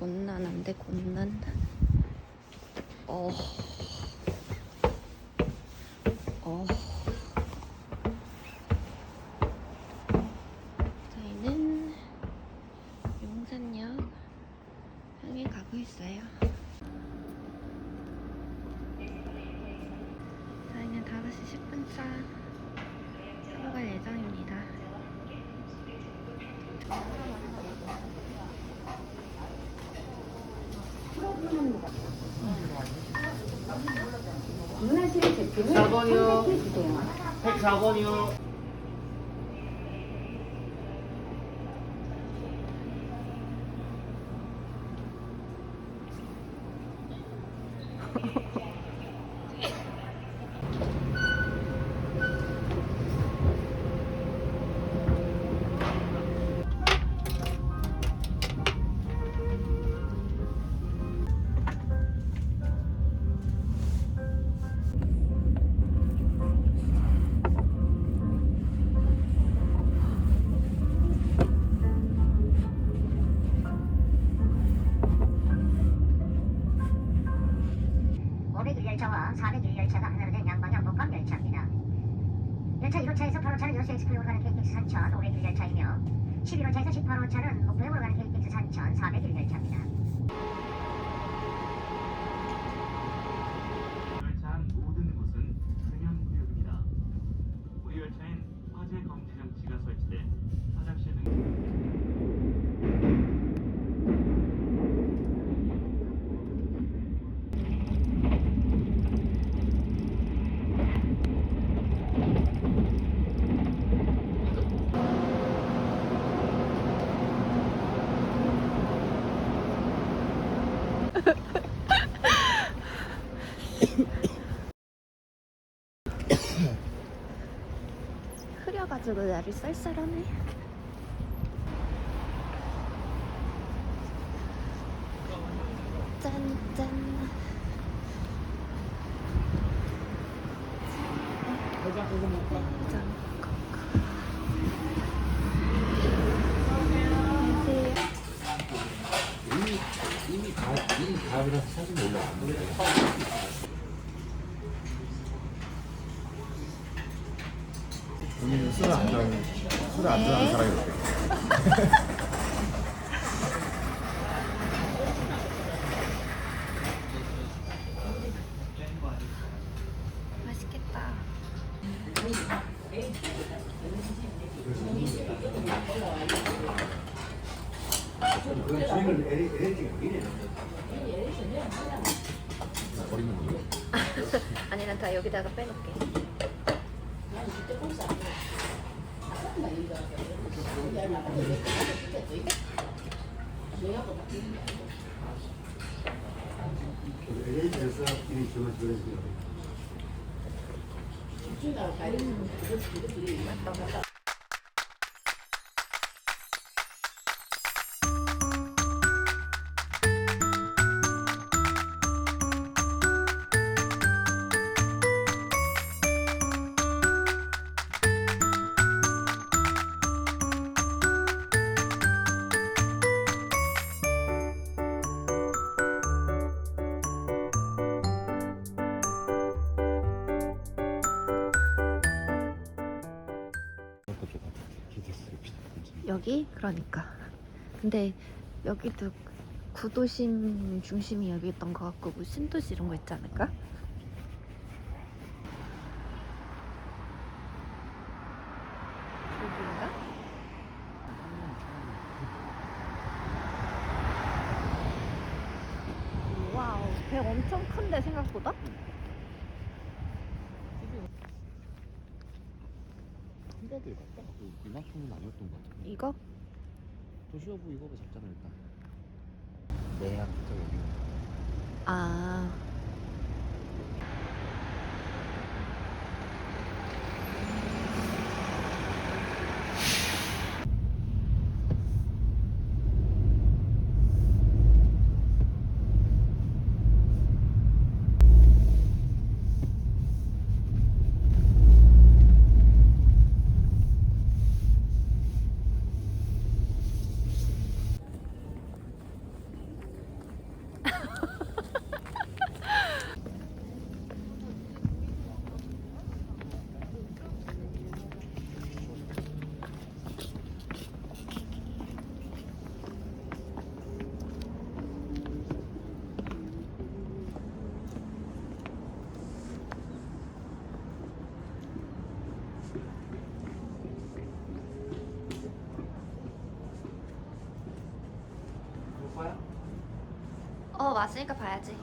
곤란 안돼 곤란. 어. 저희는 용산역 향해 가고 있어요. 저희는 5시 10분차 타러 갈 예정입니다. 문화실 제품을 4번이요. 선택해주세요. 104번이요. 열차와 401열차가 하나로 된 양방향 복합 열차입니다. 열차 1호차에서 8호차는 여수 엑스프로로 가는 KTX 산천 501열차이며 11호차에서 18호차는 목포역으로 가는 KTX 산천 401열차입니다. 열차한 모든 곳은 금연구역입니다. 우리 열차엔 화재 감지 장치가 설치돼 화장실 등 흐려가지고 날이 쌀쌀하네. 짠짠. 이미 가을이라서 사진 올라왔는데. 본인은 술을 안 좋아하는 사람이 어때? 맛있겠다. 버리는 거예요? 아니 난 다 여기다가 빼놓게. 여기 그러니까. 근데 여기도 구도심 중심이 여기 있던 것 같고 뭐 신도시 이런 거 있지 않을까? 여기인가? 와우, 배 엄청 큰데 생각보다? 한가도 입었다. 이만큼은 아니었던 것 같은데. 이거? 도시어부 이거가 작잖아 일단. 내한부터 여기. 아. 왔으니까 봐야지.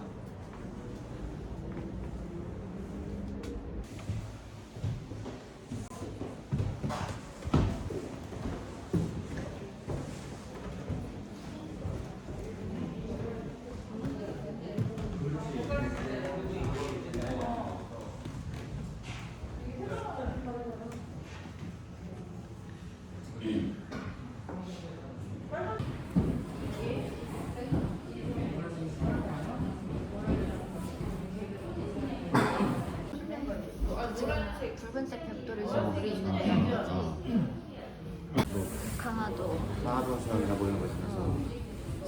지금 붉은색 벽돌을 우리 있는 데가 뭐지? 강화도. 하나도 시험이나 뭐 이런 거 있어서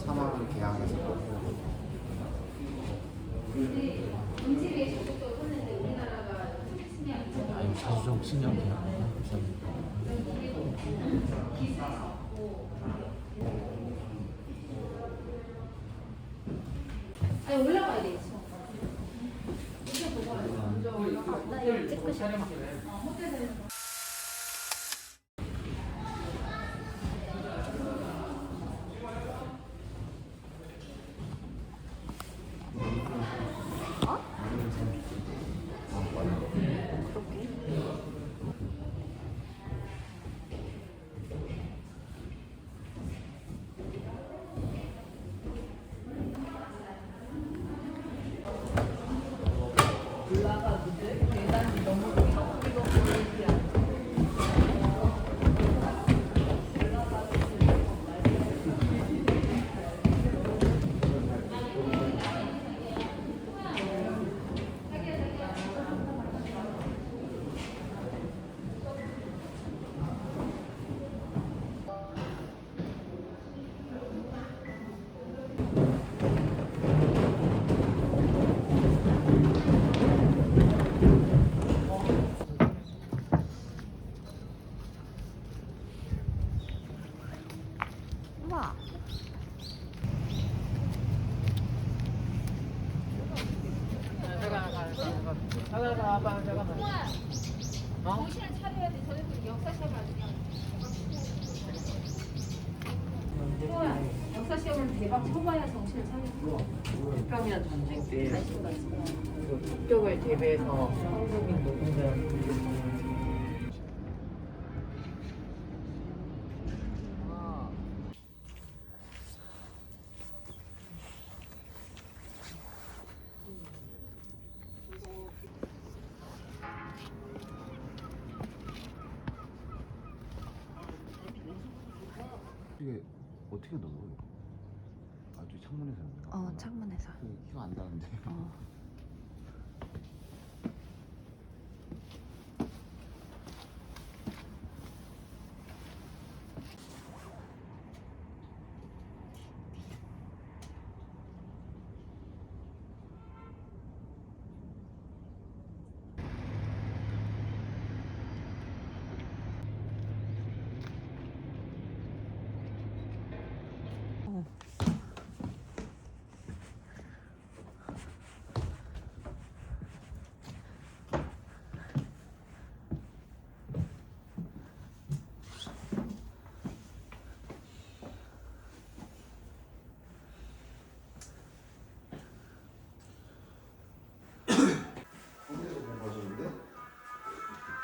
3만 원 계약해서 또 아니 자수정 신념이야. 아니 올라가야 돼. 나 이거 찍고 싶어. 우와. 역사 시험은 대박 쳐봐야 정신을 차리고 평양 전쟁 때 북쪽을 대비해서 한국인 노동자 이게 어떻게 넣어? 아주 창문에서 넣는 거. 창문에서. 이거 안 닿는데.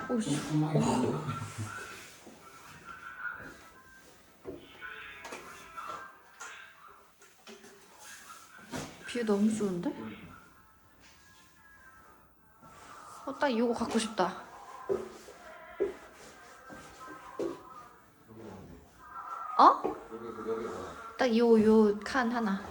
오씨. 뷰 너무 좋은데? 딱 이거 갖고 싶다. 어? 딱 요 칸 하나.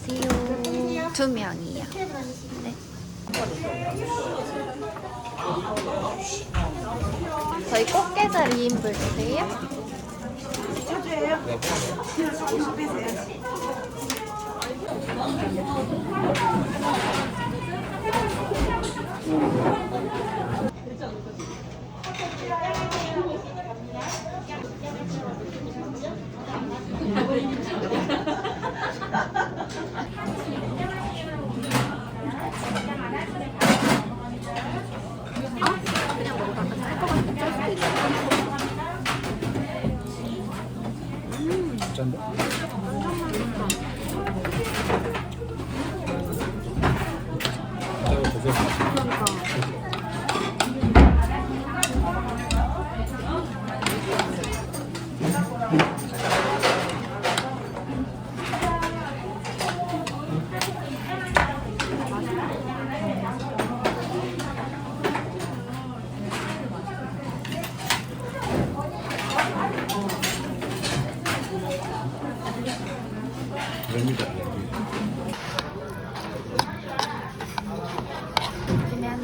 안녕하세요. 2명이요. 네. 저희 꽃게자 2인분 주세요. 진짠데? 그냥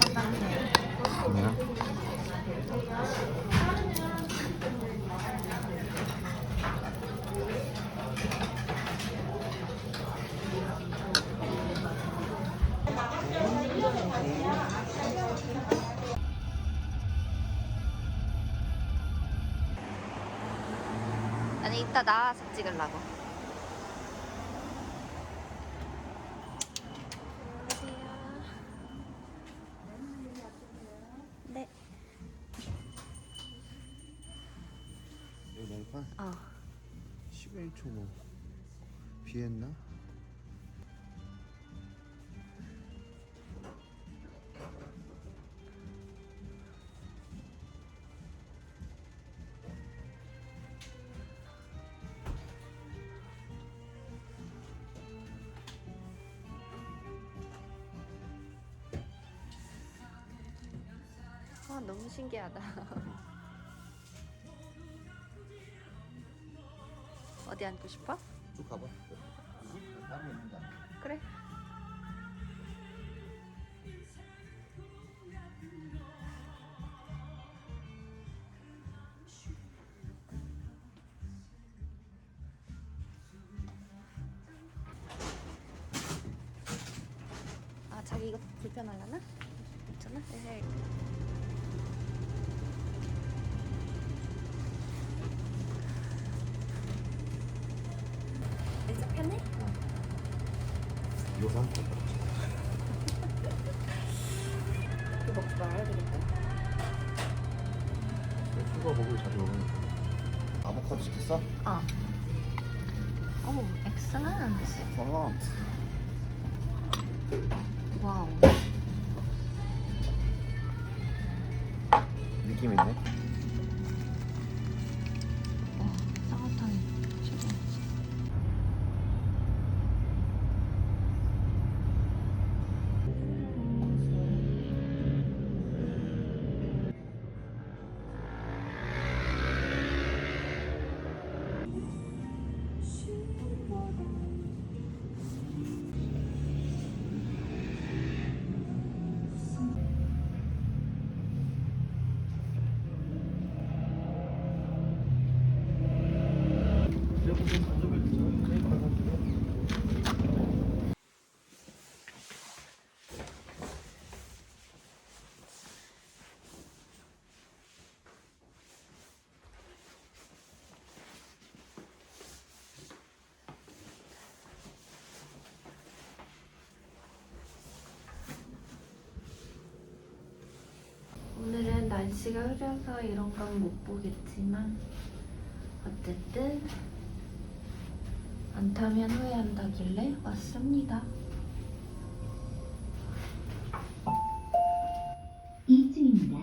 아니 이따 나와서 찍으려고. 네. 이거 메뉴판? 11초 뭐 비했나? 아 너무 신기하다. 어디 앉고 싶어? 쭉 가봐. 다른 있는다. 그래. 아 자기 이거 불편하려나? 괜찮아? 네. 진짜 편해? 요산? 이거 먹지 말아야 되겠다. 수가 먹을 자주 먹으니까. 아보카도 시켰어? 오, 엑셀런트. 썰런트. 와우. 느낌 있네. 와, 쌍화탕이 최고였지. 오늘은 날씨가 흐려서 이런 건 못 보겠지만 어쨌든 안 타면 후회한다길래 왔습니다. 2층입니다.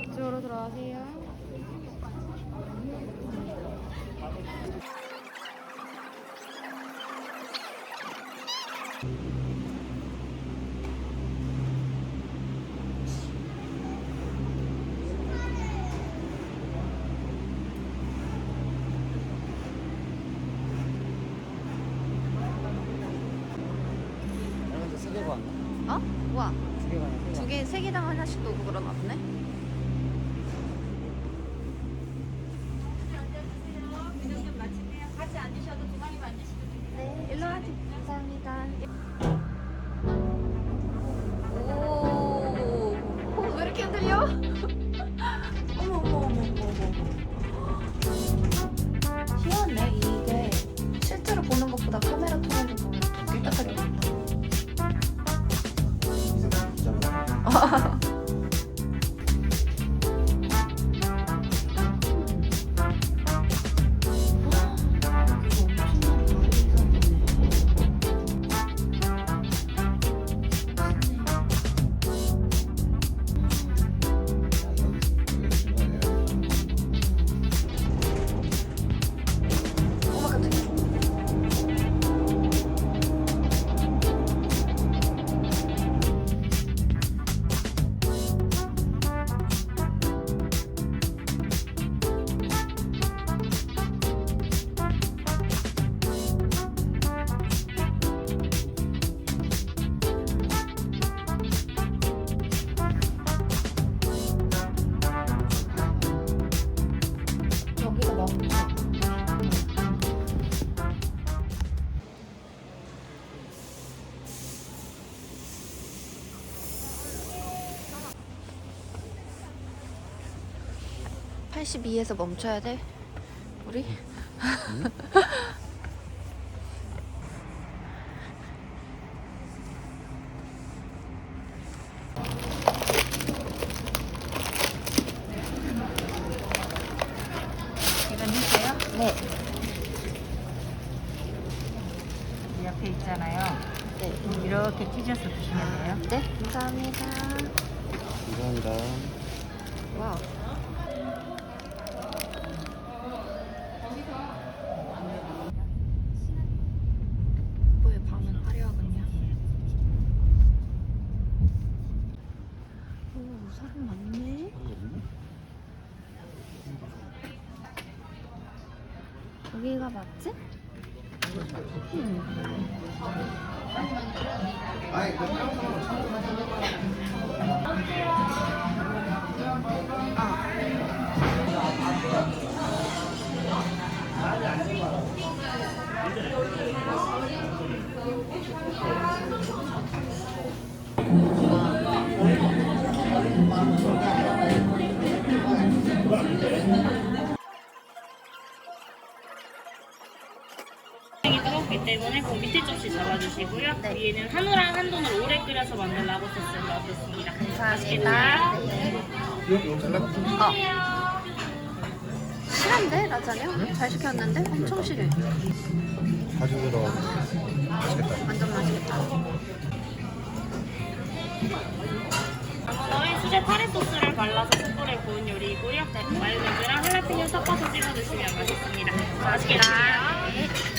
이쪽으로 들어가세요. 개가 왔나? 어? 우와. 두 개가 아니라 두 개, 세 개당 하나씩 놓고 그러나 보네. 네, 일로 와주세요. 감사합니다. 오, 왜 이렇게 흔들려? 어머, 어머, 어머, 어머. 희한해, 이게. 실제로 보는 것보다 카메라 통화로 보면 더 깨끗하게 보인다. 여기가 너무 82에서 멈춰야 돼? 우리? 이거 넣으세요? 네. 옆에 있잖아요. 네. 이렇게 찢어서 드시면 돼요. 네, 감사합니다. 감사합니다. 와우. 뭐에 방은 화려하군요. 오, 사람 많네. 여기가 맞지? 들어오기 때문에 그 밑에 접시 잡아주시고요. 네. 위에는 한우랑 한돈을 오래 끓여서 만든 라고 소스를 넣어줬습니다. 감사합니다. 실한데 라자냐? 잘 시켰는데? 엄청 실해. 가지고 들어. 맛있겠다. 완전 맛있겠다. 라모너에 수제 타레 소스를 발라서 숯불에 구운 요리이고요. 마요네즈랑 할라피뇨 섞어서 찍어 드시면 맛있습니다. 맛있게 드세요.